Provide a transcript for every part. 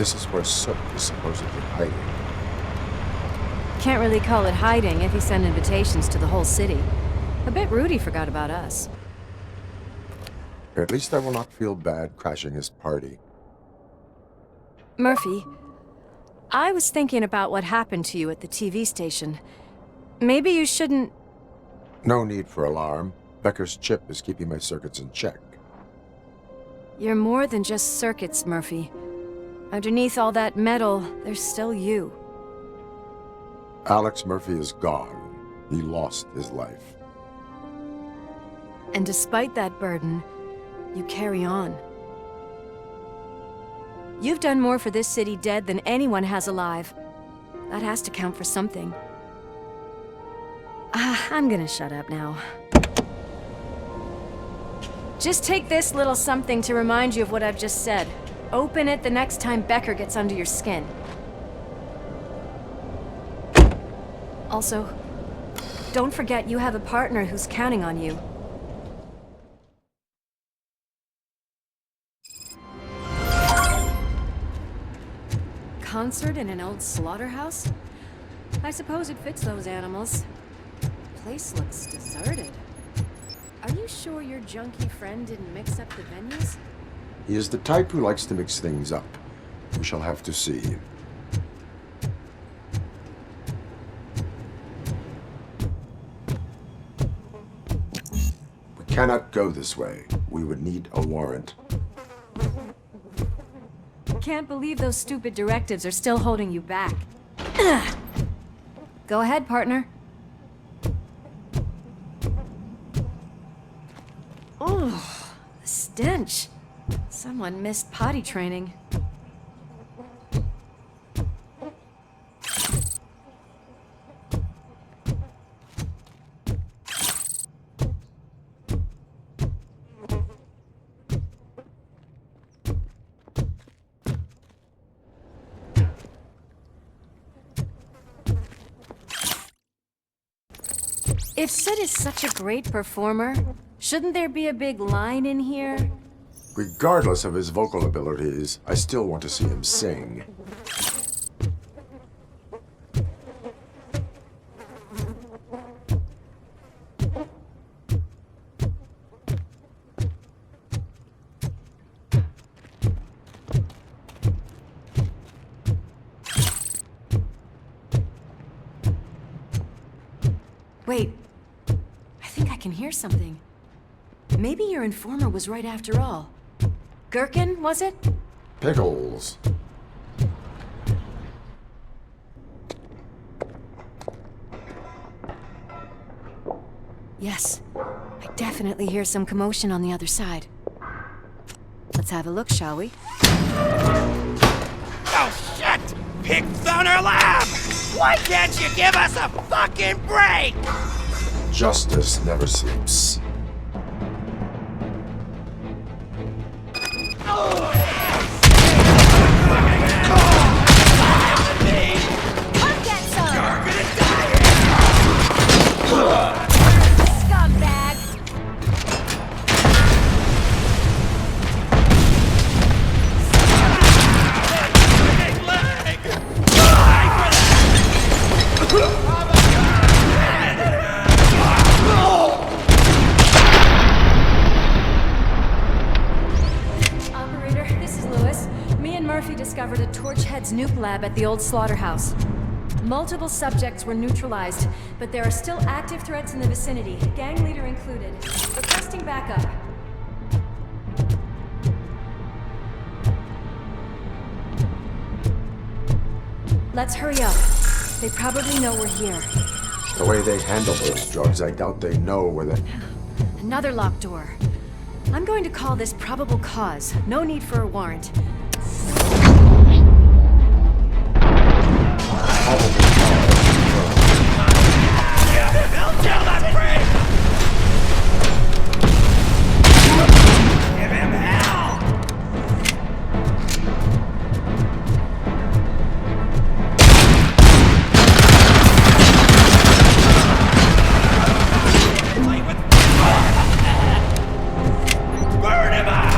This is where Soot is supposedly hiding. Can't really call it hiding if he sent invitations to the whole city. A bit rude he forgot about us. At least I will not feel bad crashing his party. Murphy, I was thinking about what happened to you at the TV station. Maybe you shouldn't... No need for alarm. Becker's chip is keeping my circuits in check. You're more than just circuits, Murphy. Underneath all that metal, there's still you. Alex Murphy is gone. He lost his life. And despite that burden, you carry on. You've done more for this city dead than anyone has alive. That has to count for something. I'm gonna shut up now. Just take this little something to remind you of what I've just said. Open it the next time Becker gets under your skin. Also, don't forget you have a partner who's counting on you. Concert in an old slaughterhouse? I suppose it fits those animals. Place looks deserted. Are you sure your junkie friend didn't mix up the venues? He is the type who likes to mix things up. We shall have to see. We cannot go this way. We would need a warrant. Can't believe those stupid directives are still holding you back. Go ahead, partner. Oh, the stench. Someone missed potty training. If Sid is such a great performer, shouldn't there be a big line in here? Regardless of his vocal abilities, I still want to see him sing. Wait, I think I can hear something. Maybe your informer was right after all. Gherkin, was it? Pickles. Yes, I definitely hear some commotion on the other side. Let's have a look, shall we? Oh shit! Pigs on our lab! Why can't you give us a fucking break? Justice never sleeps. Discovered a Torchhead's nuke lab at the old slaughterhouse. Multiple subjects were neutralized, but there are still active threats in the vicinity, gang leader included. Requesting backup. Let's hurry up. They probably know we're here. The way they handle those drugs, I doubt they know where they... Another locked door. I'm going to call this probable cause. No need for a warrant. They'll tell that freak! Give him hell! Play with burn him out!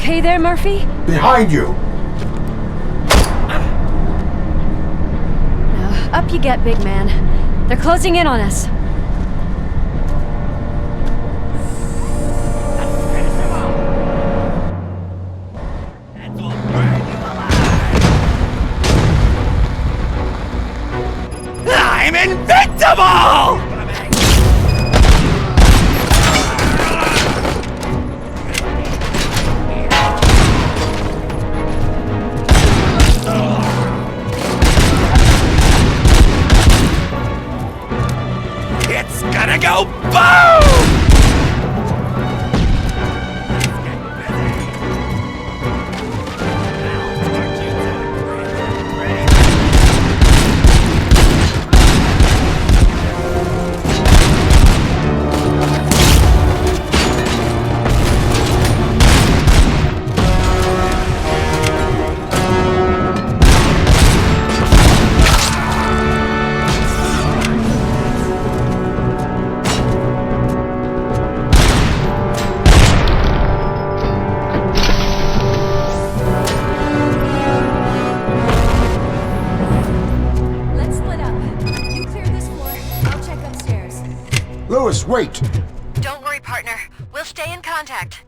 okay there, Murphy? Behind you! Now, up you get, big man. They're closing in on us. I'm invincible! It's gonna go boom! Let's split up. You clear this floor. I'll check upstairs. Lewis, wait! Don't worry, partner. We'll stay in contact.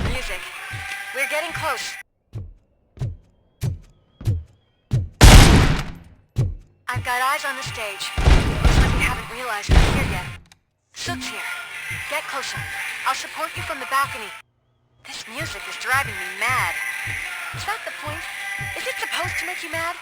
Music. We're getting close. I've got eyes on the stage. Looks like we haven't realized we're here yet. Soots here. Get closer. I'll support you from the balcony. This music is driving me mad. Is that the point? Is it supposed to make you mad?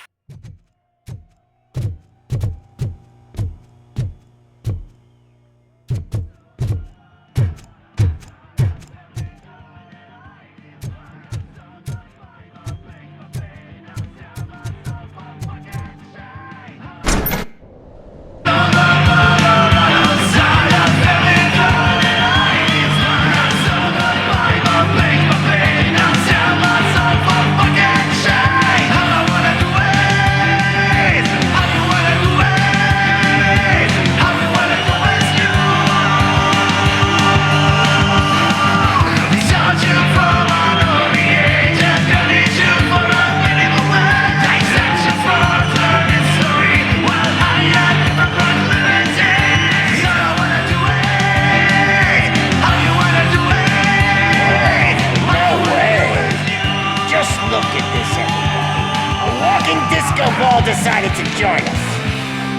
Ball decided to join us.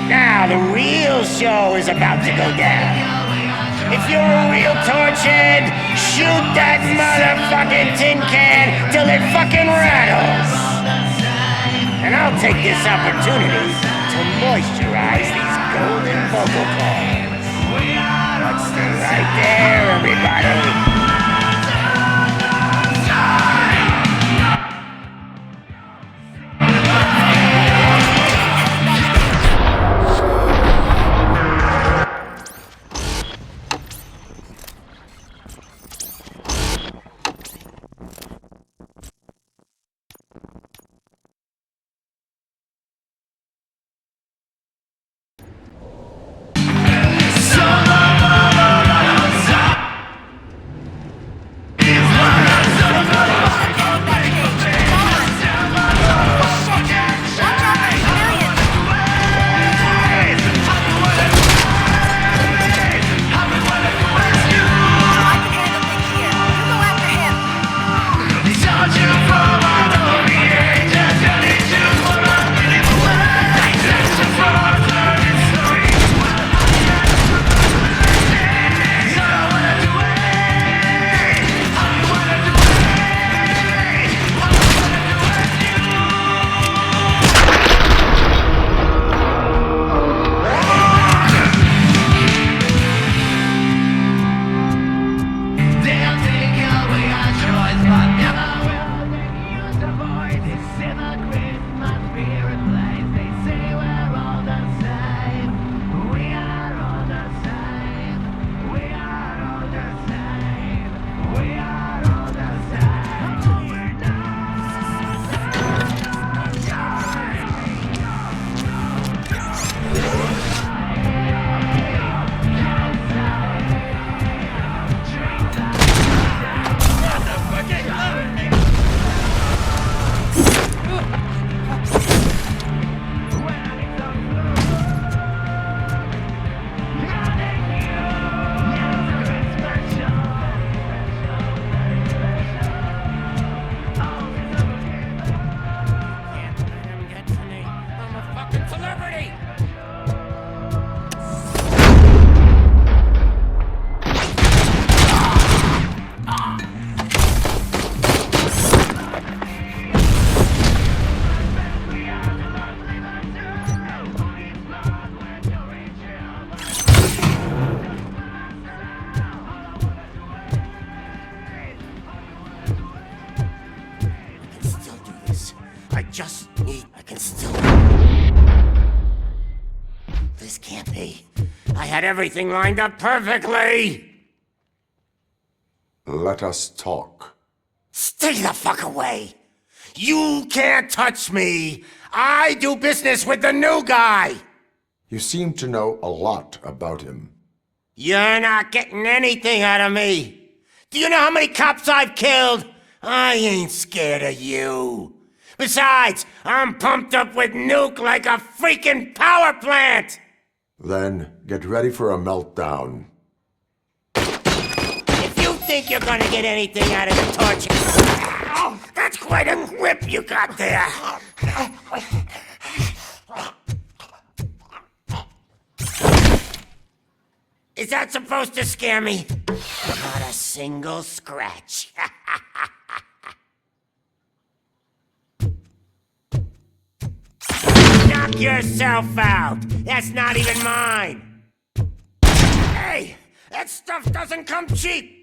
Now the real show is about to go down. If you're a real torch head, shoot that motherfucking tin can till it fucking rattles. And I'll take this opportunity to moisturize these golden vocal cords. Let's stay right there, everybody. just need... I can still... This can't be. I had everything lined up perfectly! Let us talk. Stay the fuck away! You can't touch me! I do business with the new guy! You seem to know a lot about him. You're not getting anything out of me! Do you know how many cops I've killed? I ain't scared of you. Besides, I'm pumped up with nuke like a freaking power plant! Then get ready for a meltdown. If you think you're gonna get anything out of the torch... Oh, that's quite a grip you got there! Is that supposed to scare me? Not a single scratch. Knock yourself out! That's not even mine! Hey! That stuff doesn't come cheap!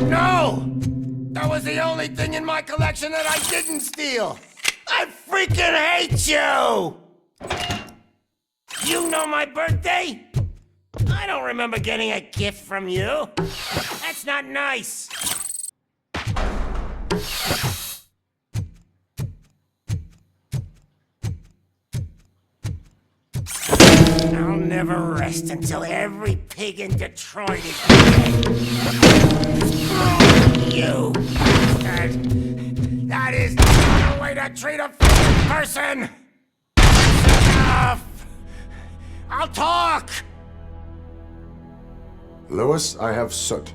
No! That was the only thing in my collection that I didn't steal! I freaking hate you! You know my birthday? I don't remember getting a gift from you. That's not nice. I'll never rest until every pig in Detroit is dead. You bastard! That is not a way to treat a fucking person! Enough! I'll talk! Lewis, I have Soot.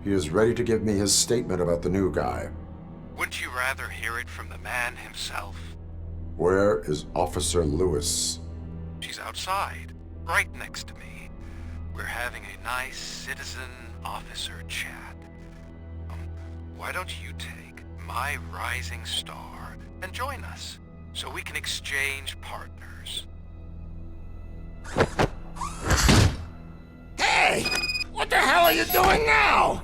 He is ready to give me his statement about the new guy. Wouldn't you rather hear it from the man himself? Where is Officer Lewis? She's outside, right next to me. We're having a nice citizen-officer chat. Why don't you take my rising star and join us, so we can exchange partners? Hey! What the hell are you doing now?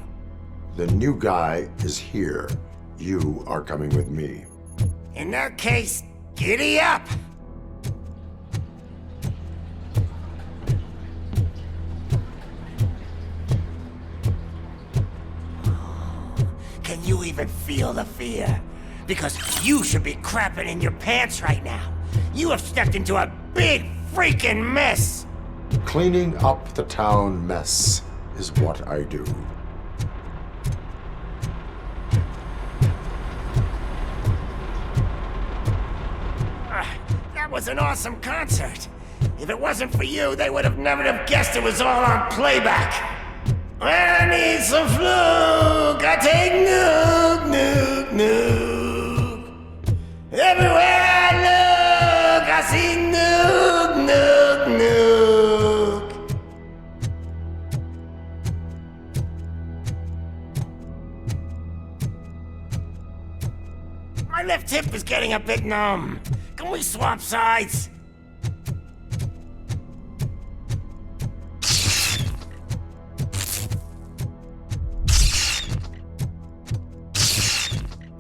The new guy is here. You are coming with me. In that case, giddy up! Can you even feel the fear? Because you should be crapping in your pants right now. You have stepped into a big freaking mess! Cleaning up the town mess is what I do. That was an awesome concert. If it wasn't for you, they would have never have guessed it was all on playback. When I need some fluke, I take nuke, nuke, nuke. Everywhere I look, I see nuke, nuke, nuke. My left hip is getting a bit numb. Can we swap sides?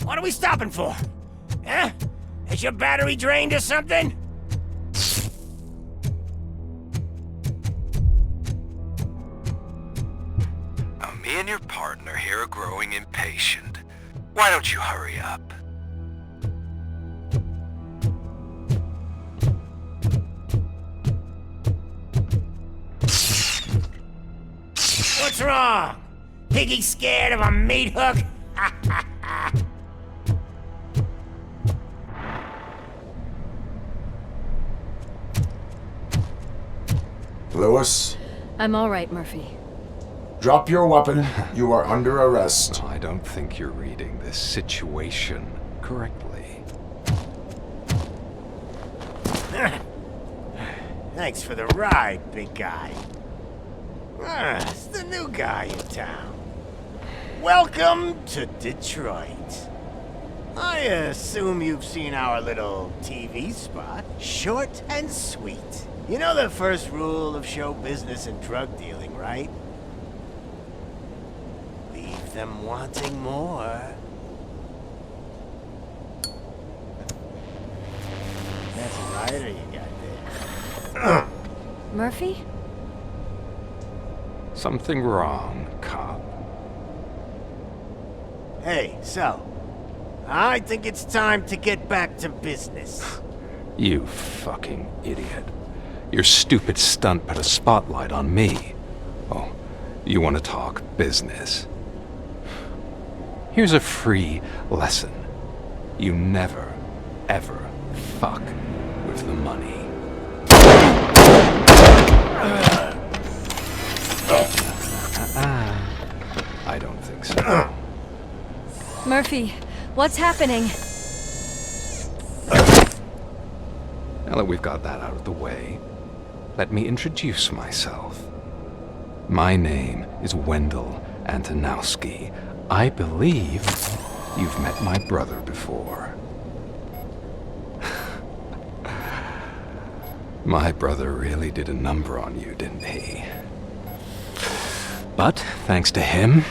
What are we stopping for? Huh? Is your battery drained or something? Me and your partner here are growing impatient. Why don't you hurry up? What's wrong? Piggy scared of a meat hook? Lewis, I'm all right, Murphy. drop your weapon. You are under arrest. I don't think you're reading this situation correctly. Thanks for the ride, big guy. It's the new guy in town. Welcome to Detroit. I assume you've seen our little TV spot. Short and sweet. You know the first rule of show business and drug dealing, right? Leave them wanting more. That's a rider you got there. Murphy? Something wrong, cop. Hey, so, I think it's time to get back to business. You fucking idiot. Your stupid stunt put a spotlight on me. Oh, you want to talk business? Here's a free lesson. You never, ever fuck with the money. I don't think so. Murphy, what's happening? Now that we've got that out of the way, let me introduce myself. My name is Wendell Antonowski. I believe you've met my brother before. My brother really did a number on you, didn't he? But thanks to him,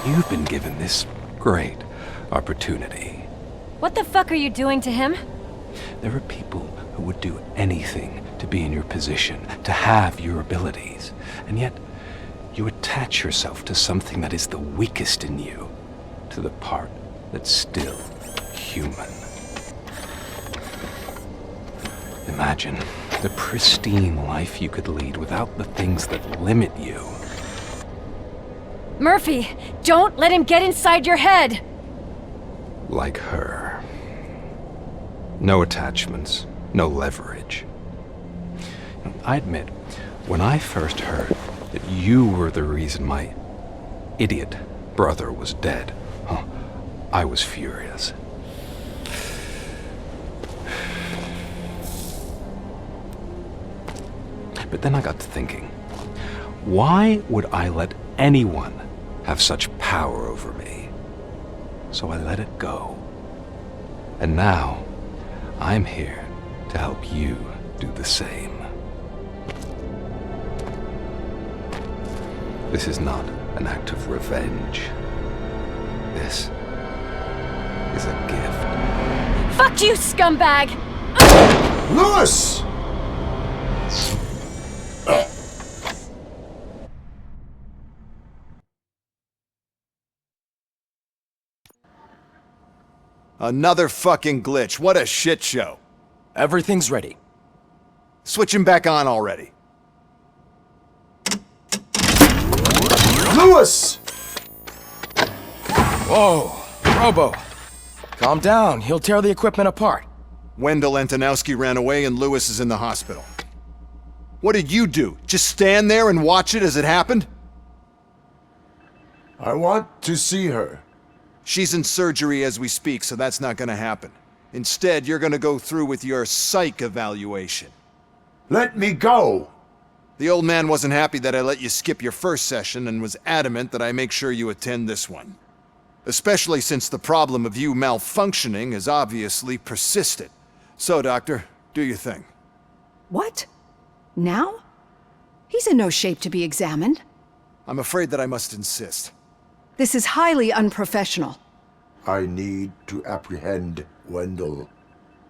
you've been given this great opportunity. What the fuck are you doing to him? There are people who would do anything to be in your position, to have your abilities, and yet you attach yourself to something that is the weakest in you, to the part that's still human. Imagine the pristine life you could lead without the things that limit you. Murphy, don't let him get inside your head! Like her. No attachments, no leverage. I admit, when I first heard that you were the reason my idiot brother was dead, I was furious. But then I got to thinking, why would I let anyone have such power over me? So I let it go. And now, I'm here to help you do the same. This is not an act of revenge. This is a gift. Fuck you, scumbag! Lewis! Another fucking glitch. What a shit show. Everything's ready. Switch him back on already. Lewis! Whoa, Robo. Calm down, he'll tear the equipment apart. Wendell Antonowski ran away and Lewis is in the hospital. What did you do? Just stand there and watch it as it happened? I want to see her. She's in surgery as we speak, so that's not gonna happen. Instead, you're gonna go through with your psych evaluation. Let me go! The old man wasn't happy that I let you skip your first session and was adamant that I make sure you attend this one. Especially since the problem of you malfunctioning has obviously persisted. So, Doctor, do your thing. What? Now? He's in no shape to be examined. I'm afraid that I must insist. This is highly unprofessional. I need to apprehend Wendell.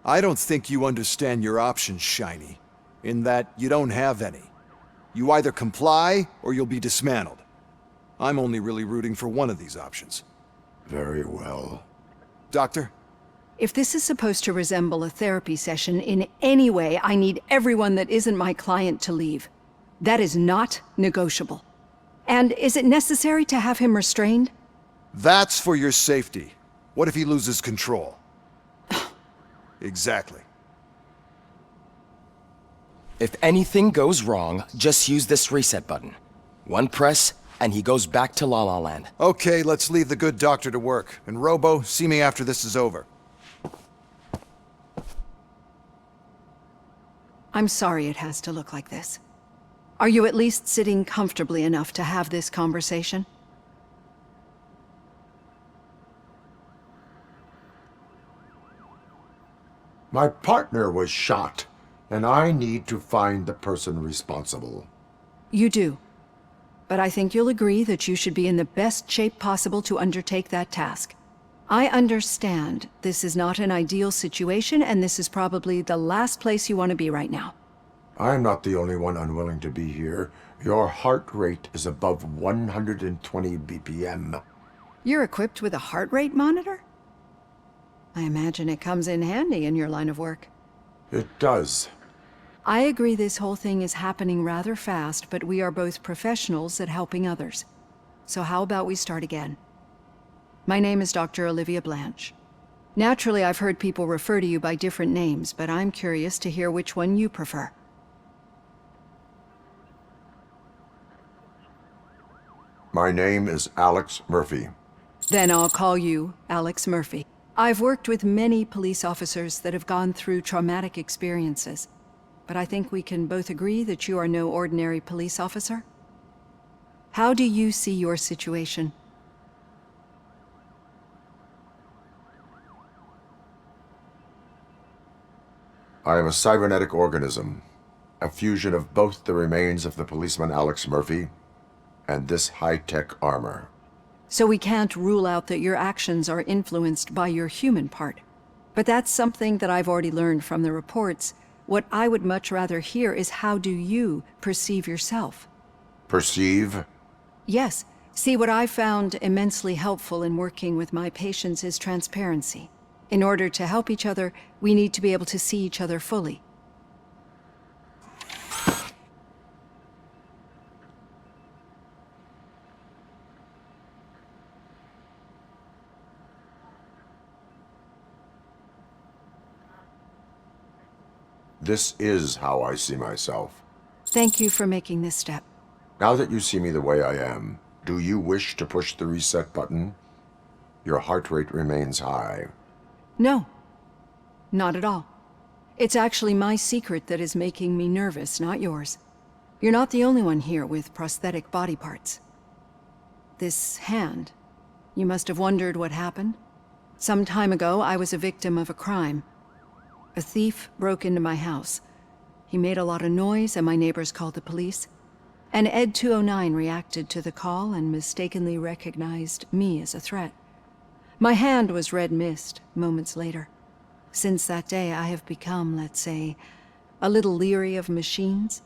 I don't think you understand your options, Shiny. In that you don't have any. You either comply or you'll be dismantled. I'm only really rooting for one of these options. Very well. Doctor? If this is supposed to resemble a therapy session in any way, I need everyone that isn't my client to leave. That is not negotiable. And is it necessary to have him restrained? That's for your safety. What if he loses control? Exactly. If anything goes wrong, just use this reset button. One press, and he goes back to La La Land. Okay, let's leave the good doctor to work. And Robo, see me after this is over. I'm sorry it has to look like this. Are you at least sitting comfortably enough to have this conversation? My partner was shot, and I need to find the person responsible. You do. But I think you'll agree that you should be in the best shape possible to undertake that task. I understand this is not an ideal situation, and this is probably the last place you want to be right now. I'm not the only one unwilling to be here. Your heart rate is above 120 BPM. You're equipped with a heart rate monitor? I imagine it comes in handy in your line of work. It does. I agree this whole thing is happening rather fast, but we are both professionals at helping others. So how about we start again? My name is Dr. Olivia Blanche. Naturally, I've heard people refer to you by different names, but I'm curious to hear which one you prefer. My name is Alex Murphy. Then I'll call you Alex Murphy. I've worked with many police officers that have gone through traumatic experiences, but I think we can both agree that you are no ordinary police officer. How do you see your situation? I am a cybernetic organism, a fusion of both the remains of the policeman Alex Murphy and this high-tech armor. So we can't rule out that your actions are influenced by your human part. But that's something that I've already learned from the reports. What I would much rather hear is how do you perceive yourself? Perceive? Yes. See, what I've found immensely helpful in working with my patients is transparency. In order to help each other, we need to be able to see each other fully. This is how I see myself. Thank you for making this step. Now that you see me the way I am, do you wish to push the reset button? Your heart rate remains high. No, not at all. It's actually my secret that is making me nervous, not yours. You're not the only one here with prosthetic body parts. This hand, you must have wondered what happened. Some time ago, I was a victim of a crime. A thief broke into my house. He made a lot of noise and my neighbors called the police. And Ed 209 reacted to the call and mistakenly recognized me as a threat. My hand was red mist moments later. Since that day, I have become, let's say, a little leery of machines.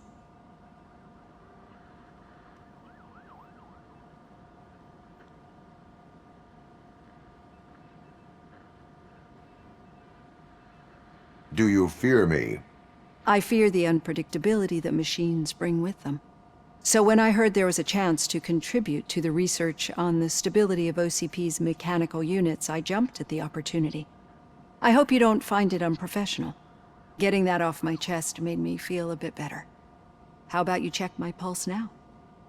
Do you fear me? I fear the unpredictability that machines bring with them. So when I heard there was a chance to contribute to the research on the stability of OCP's mechanical units, I jumped at the opportunity. I hope you don't find it unprofessional. Getting that off my chest made me feel a bit better. How about you check my pulse now?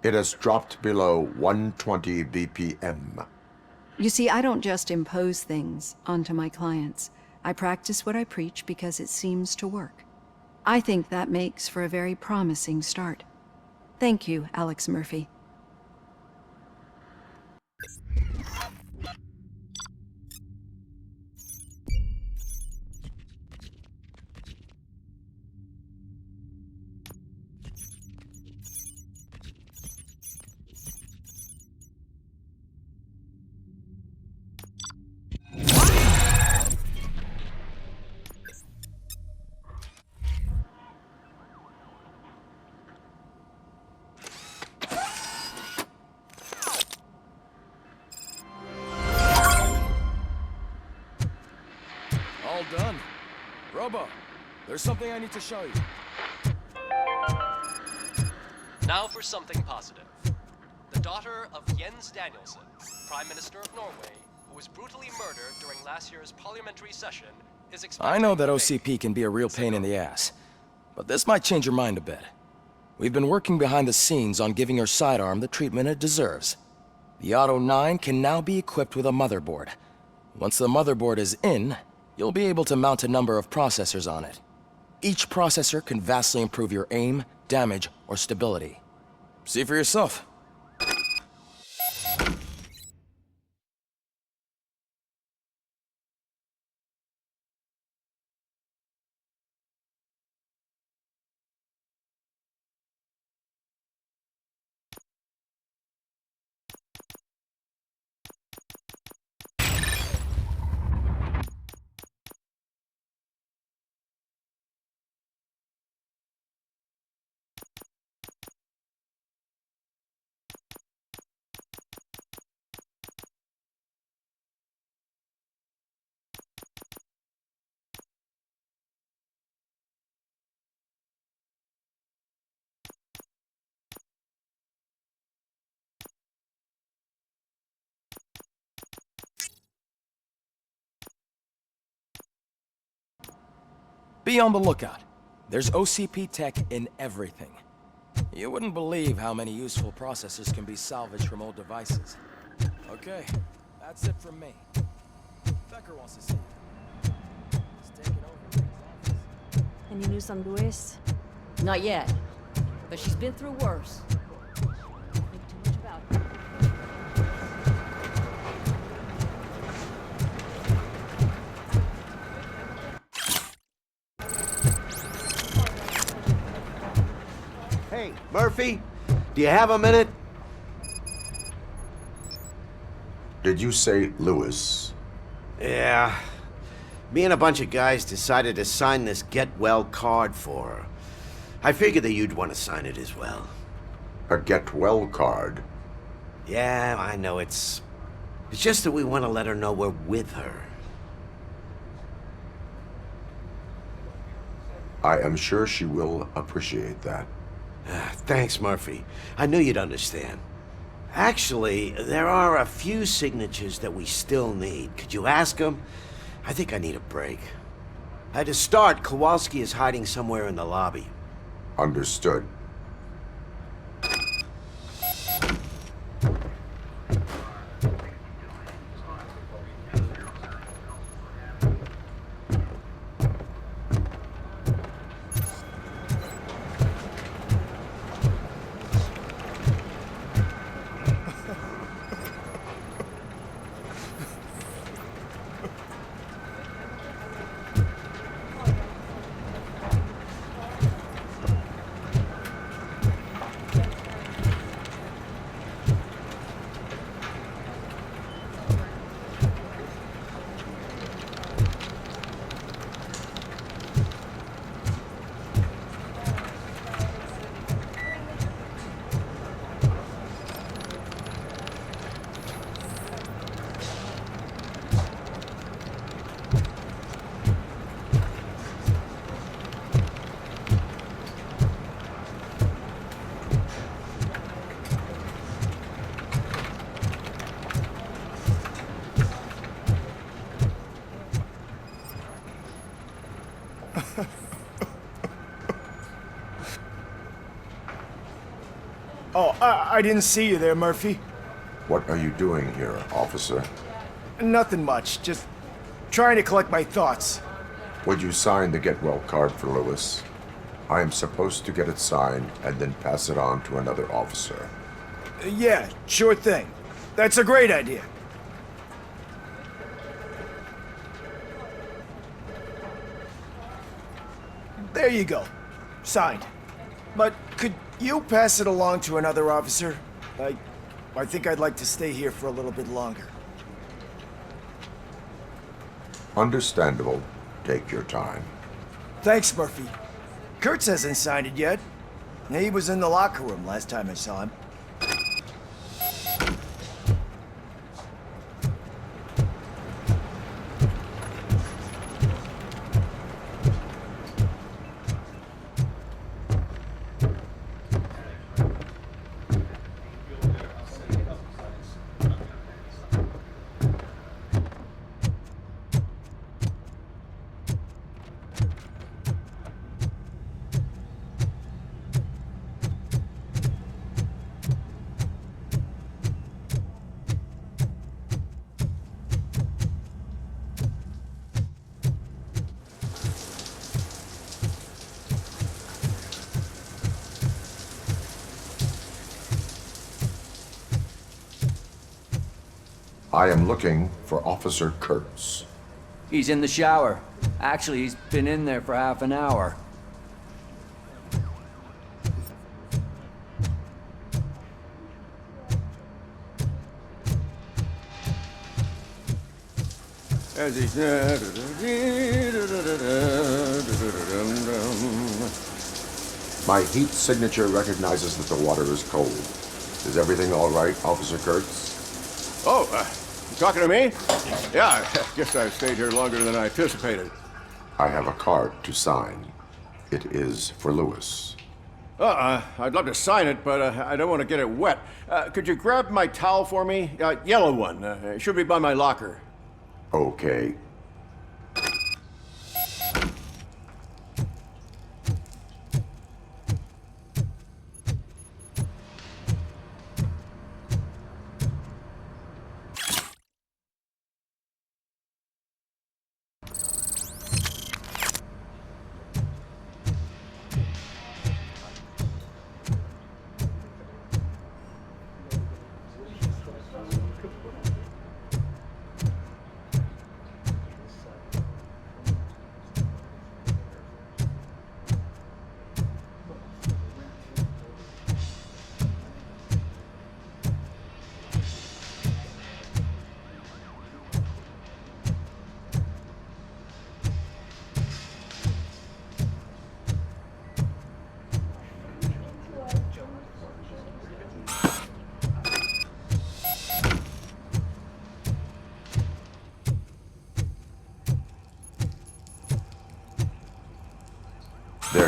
It has dropped below 120 BPM. You see, I don't just impose things onto my clients. I practice what I preach because it seems to work. I think that makes for a very promising start. Thank you, Alex Murphy. All done. Robo, there's something I need to show you. Now for something positive. The daughter of Jens Danielson, Prime Minister of Norway, who was brutally murdered during last year's parliamentary session, is expected. I know that OCP can be a real pain in the ass, but this might change your mind a bit. We've been working behind the scenes on giving her sidearm the treatment it deserves. The Auto 9 can now be equipped with a motherboard. Once the motherboard is in, you'll be able to mount a number of processors on it. Each processor can vastly improve your aim, damage, or stability. See for yourself. Be on the lookout. There's OCP tech in everything. You wouldn't believe how many useful processors can be salvaged from old devices. Okay, that's it from me. Becker wants to see you. He's taking over his office. Any news on Luis? Not yet, but she's been through worse. Don't think too much about her. Hey, Murphy, do you have a minute? Did you say Lewis? Yeah. Me and a bunch of guys decided to sign this get well card for her. I figured that you'd want to sign it as well. A get well card? Yeah, I know it's just that we want to let her know we're with her. I am sure she will appreciate that. Thanks, Murphy. I knew you'd understand. Actually, there are a few signatures that we still need. Could you ask them? I think I need a break. To start, Kowalski is hiding somewhere in the lobby. Understood. Oh, I didn't see you there, Murphy. What are you doing here, officer? Nothing much, just trying to collect my thoughts. Would you sign the get well card for Lewis? I am supposed to get it signed and then pass it on to another officer. Yeah, sure thing. That's a great idea. There you go. Signed. But could you pass it along to another officer? I think I'd like to stay here for a little bit longer. Understandable. Take your time. Thanks, Murphy. Kurtz hasn't signed it yet. He was in the locker room last time I saw him. I am looking for Officer Kurtz. He's in the shower. Actually, he's been in there for half an hour. My heat signature recognizes that the water is cold. Is everything all right, Officer Kurtz? Oh, you talking to me? Yeah, I guess I stayed here longer than I anticipated. I have a card to sign. It is for Lewis. I'd love to sign it, but I don't want to get it wet. Could you grab my towel for me? Yellow one. It should be by my locker. Okay.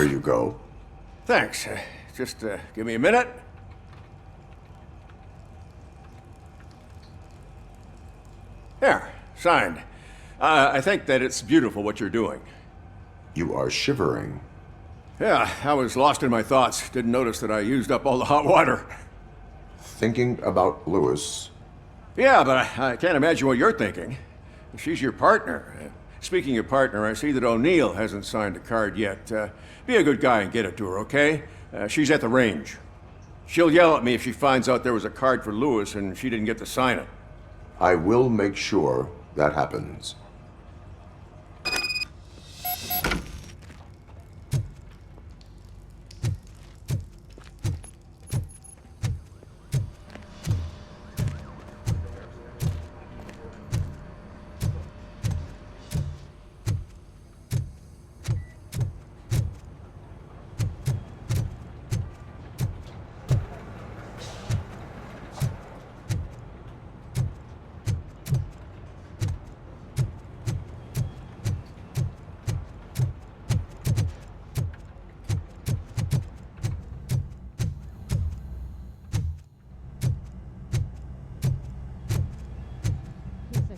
There you go. Thanks. Just give me a minute. There, signed. I think that it's beautiful what you're doing. You are shivering. Yeah, I was lost in my thoughts. Didn't notice that I used up all the hot water. Thinking about Lewis. Yeah, but I can't imagine what you're thinking. She's your partner. Speaking of partner, I see that O'Neill hasn't signed a card yet. Be a good guy and get it to her, okay? She's at the range. She'll yell at me if she finds out there was a card for Lewis and she didn't get to sign it. I will make sure that happens.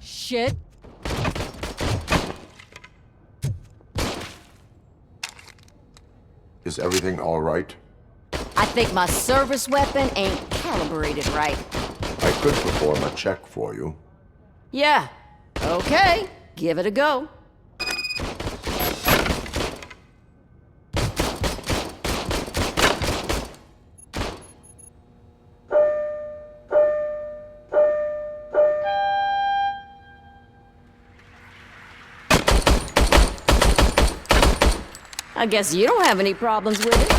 Shit. Is everything all right? I think my service weapon ain't calibrated right. I could perform a check for you. Yeah. Okay. Give it a go. I guess you don't have any problems with it.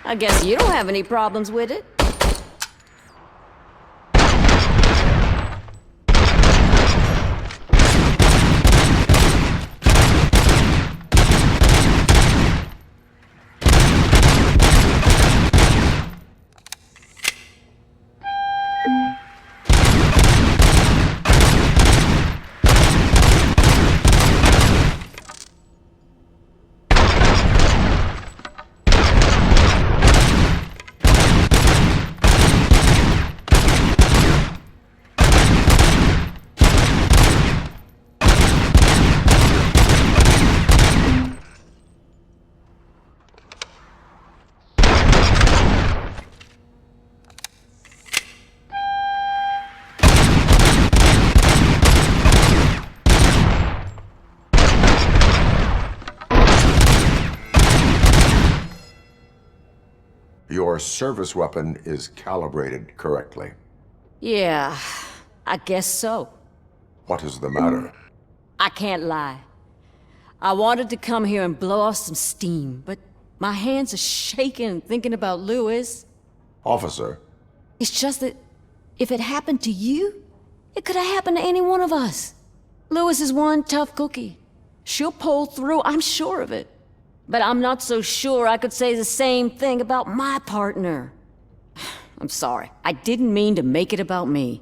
I guess you don't have any problems with it. Your service weapon is calibrated correctly. Yeah, I guess so. What is the matter? I can't lie. I wanted to come here and blow off some steam, but my hands are shaking thinking about Lewis. Officer. It's just that if it happened to you, it could have happened to any one of us. Lewis is one tough cookie. She'll pull through, I'm sure of it. But I'm not so sure I could say the same thing about my partner. I'm sorry. I didn't mean to make it about me.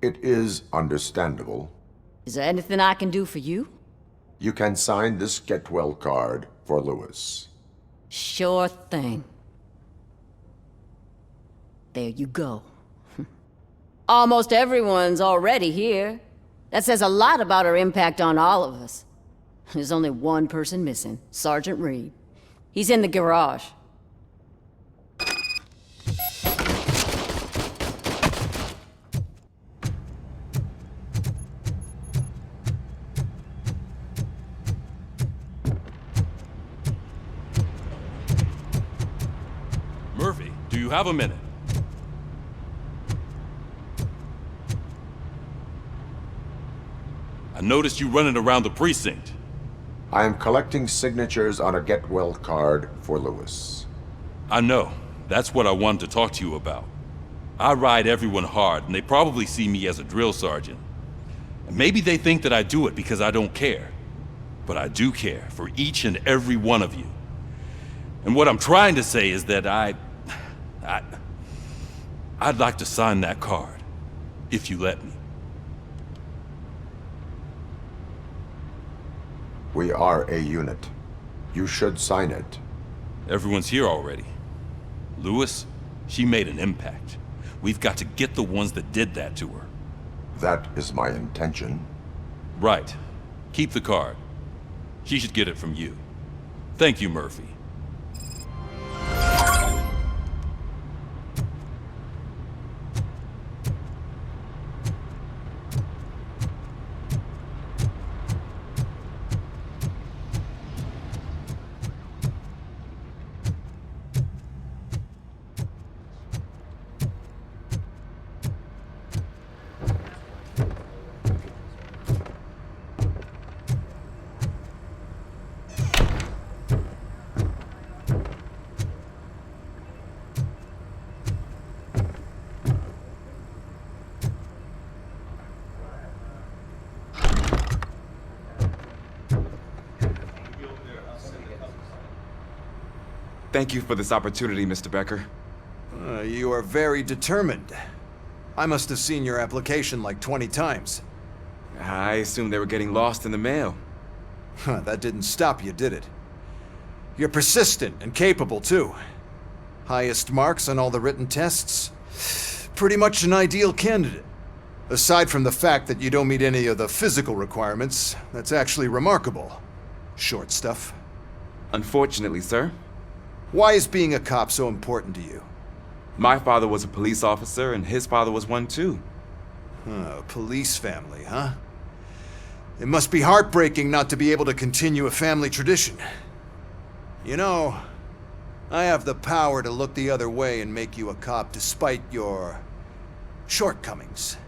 It is understandable. Is there anything I can do for you? You can sign this Get Well card for Lewis. Sure thing. There you go. Almost everyone's already here. That says a lot about her impact on all of us. There's only one person missing, Sergeant Reed. He's in the garage. Murphy, do you have a minute? I noticed you running around the precinct. I am collecting signatures on a get-well card for Lewis. I know. That's what I wanted to talk to you about. I ride everyone hard, and they probably see me as a drill sergeant. And maybe they think that I do it because I don't care. But I do care for each and every one of you. And what I'm trying to say is that I'd like to sign that card, if you let me. We are a unit. You should sign it. Everyone's here already. Lewis, she made an impact. We've got to get the ones that did that to her. That is my intention. Right. Keep the card. She should get it from you. Thank you, Murphy. Thank you for this opportunity, Mr. Becker. You are very determined. I must have seen your application like 20 times. I assumed they were getting lost in the mail. That didn't stop you, did it? You're persistent and capable, too. Highest marks on all the written tests. Pretty much an ideal candidate. Aside from the fact that you don't meet any of the physical requirements, that's actually remarkable. Short stuff. Unfortunately, sir. Why is being a cop so important to you? My father was a police officer, and his father was one too. A police family, huh? It must be heartbreaking not to be able to continue a family tradition. You know, I have the power to look the other way and make you a cop despite your shortcomings.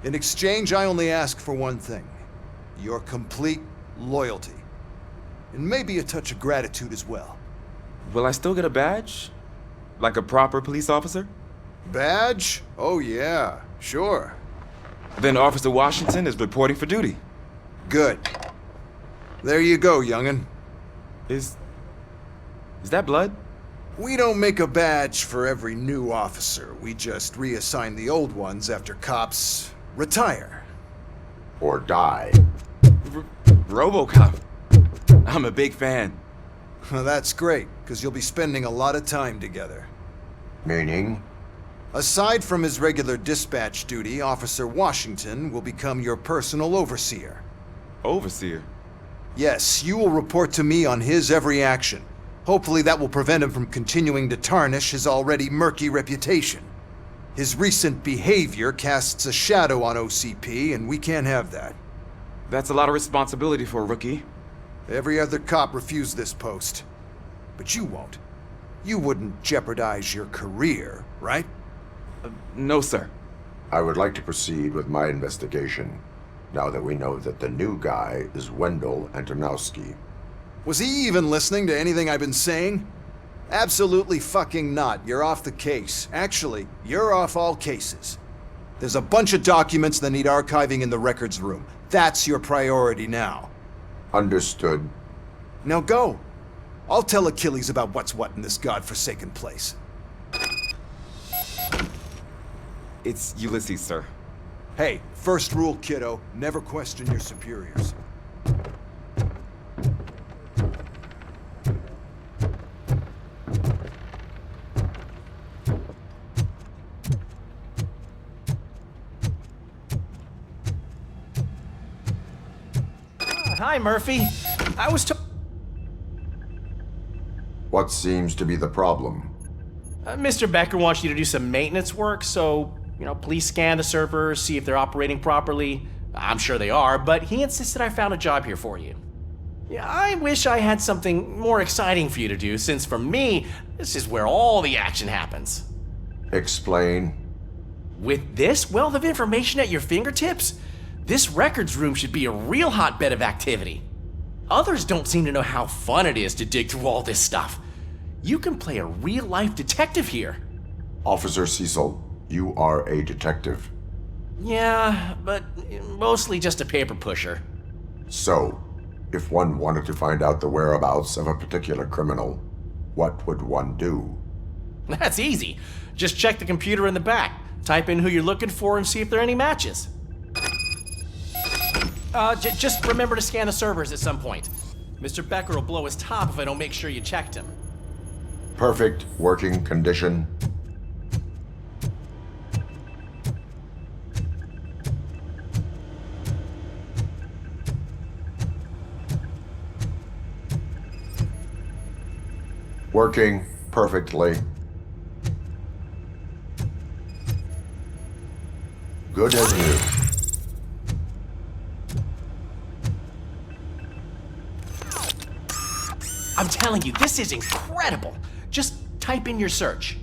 In exchange, I only ask for one thing. Your complete loyalty. And maybe a touch of gratitude as well. Will I still get a badge? Like a proper police officer? Badge? Oh yeah, sure. Then Officer Washington is reporting for duty. Good. There you go, young'un. Is that blood? We don't make a badge for every new officer. We just reassign the old ones after cops retire. Or die. RoboCop. I'm a big fan. That's great, because you'll be spending a lot of time together. Meaning? Aside from his regular dispatch duty, Officer Washington will become your personal overseer. Overseer? Yes, you will report to me on his every action. Hopefully that will prevent him from continuing to tarnish his already murky reputation. His recent behavior casts a shadow on OCP, and we can't have that. That's a lot of responsibility for a rookie. Every other cop refused this post. But you won't. You wouldn't jeopardize your career, right? No, sir. I would like to proceed with my investigation, now that we know that the new guy is Wendell Antonowski. Was he even listening to anything I've been saying? Absolutely fucking not. You're off the case. Actually, you're off all cases. There's a bunch of documents that need archiving in the records room. That's your priority now. Understood. Now go. I'll tell Achilles about what's what in this godforsaken place. It's Ulysses, sir. Hey, first rule, kiddo. Never question your superiors. Hi, Murphy. I was What seems to be the problem? Mr. Becker wants you to do some maintenance work, so, please scan the servers, see if they're operating properly. I'm sure they are, but he insisted I found a job here for you. Yeah, I wish I had something more exciting for you to do, since for me, this is where all the action happens. Explain. With this wealth of information at your fingertips, this records room should be a real hotbed of activity. Others don't seem to know how fun it is to dig through all this stuff. You can play a real-life detective here. Officer Cecil, you are a detective. Yeah, but mostly just a paper pusher. So, if one wanted to find out the whereabouts of a particular criminal, what would one do? That's easy. Just check the computer in the back, type in who you're looking for, and see if there are any matches. Just remember to scan the servers at some point. Mr. Becker will blow his top if I don't make sure you checked him. Perfect working condition. Working perfectly. Good as new. I'm telling you, this is incredible. Just type in your search.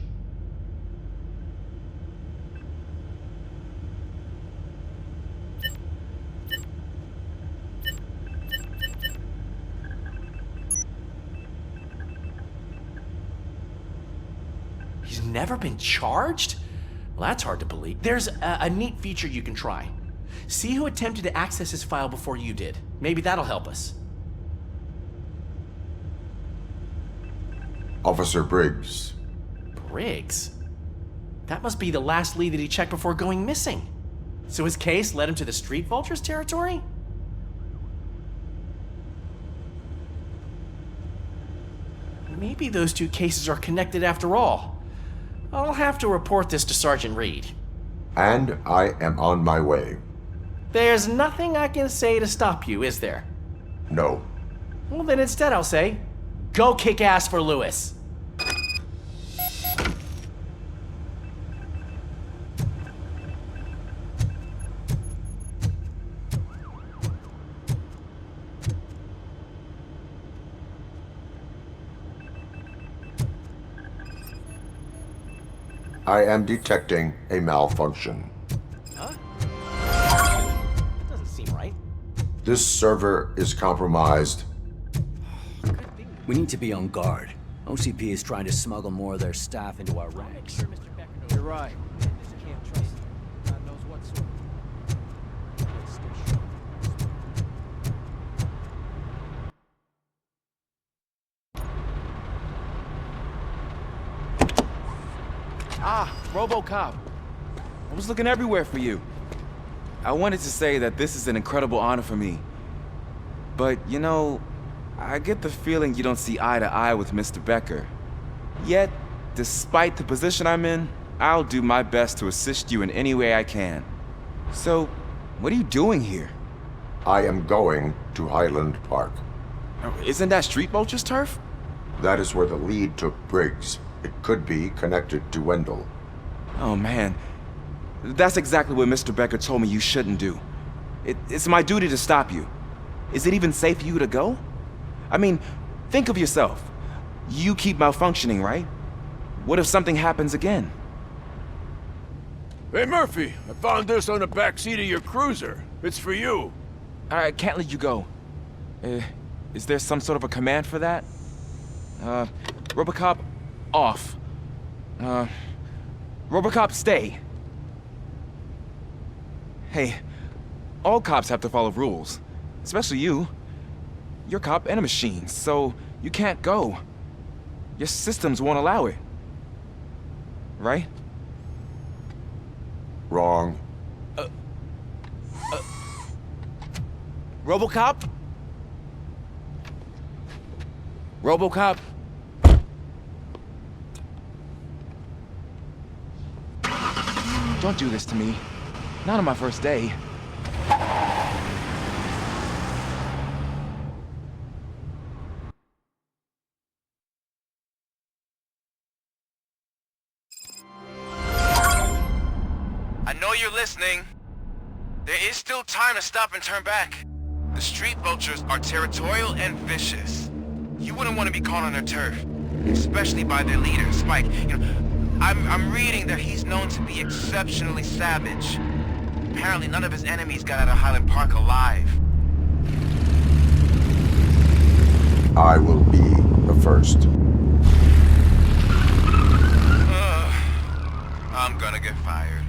He's never been charged? Well, that's hard to believe. There's a neat feature you can try. See who attempted to access his file before you did. Maybe that'll help us. Officer Briggs. Briggs? That must be the last lead that he checked before going missing. So his case led him to the Street Vultures territory? Maybe those two cases are connected after all. I'll have to report this to Sergeant Reed. And I am on my way. There's nothing I can say to stop you, is there? No. Well, then instead I'll say, go kick ass for Lewis. I am detecting a malfunction. Huh? That doesn't seem right. This server is compromised. We need to be on guard. OCP is trying to smuggle more of their staff into our ranks. You're right. Can't trust him. God knows what sort Ah, RoboCop. I was looking everywhere for you. I wanted to say that this is an incredible honor for me. But, you know, I get the feeling you don't see eye to eye with Mr. Becker. Yet, despite the position I'm in, I'll do my best to assist you in any way I can. So, what are you doing here? I am going to Highland Park. Isn't that Street Vulture's turf? That is where the lead took Briggs. It could be connected to Wendell. Oh man, that's exactly what Mr. Becker told me you shouldn't do. It's my duty to stop you. Is it even safe for you to go? I mean, think of yourself. You keep malfunctioning, right? What if something happens again? Hey Murphy, I found this on the back seat of your cruiser. It's for you. I can't let you go. Is there some sort of a command for that? RoboCop, off. RoboCop, stay. Hey, all cops have to follow rules. Especially you. You're a cop and a machine, so you can't go. Your systems won't allow it. Right? Wrong. RoboCop? RoboCop? Don't do this to me. Not on my first day. I know you're listening. There is still time to stop and turn back. The Street Vultures are territorial and vicious. You wouldn't want to be caught on their turf, especially by their leader, Spike. You know, I'm reading that he's known to be exceptionally savage. Apparently none of his enemies got out of Highland Park alive. I will be the first. I'm gonna get fired.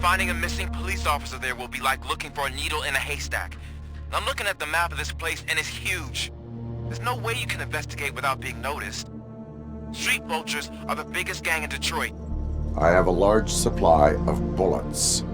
Finding a missing police officer there will be like looking for a needle in a haystack. I'm looking at the map of this place and it's huge. There's no way you can investigate without being noticed. Street vultures are the biggest gang in Detroit. I have a large supply of bullets.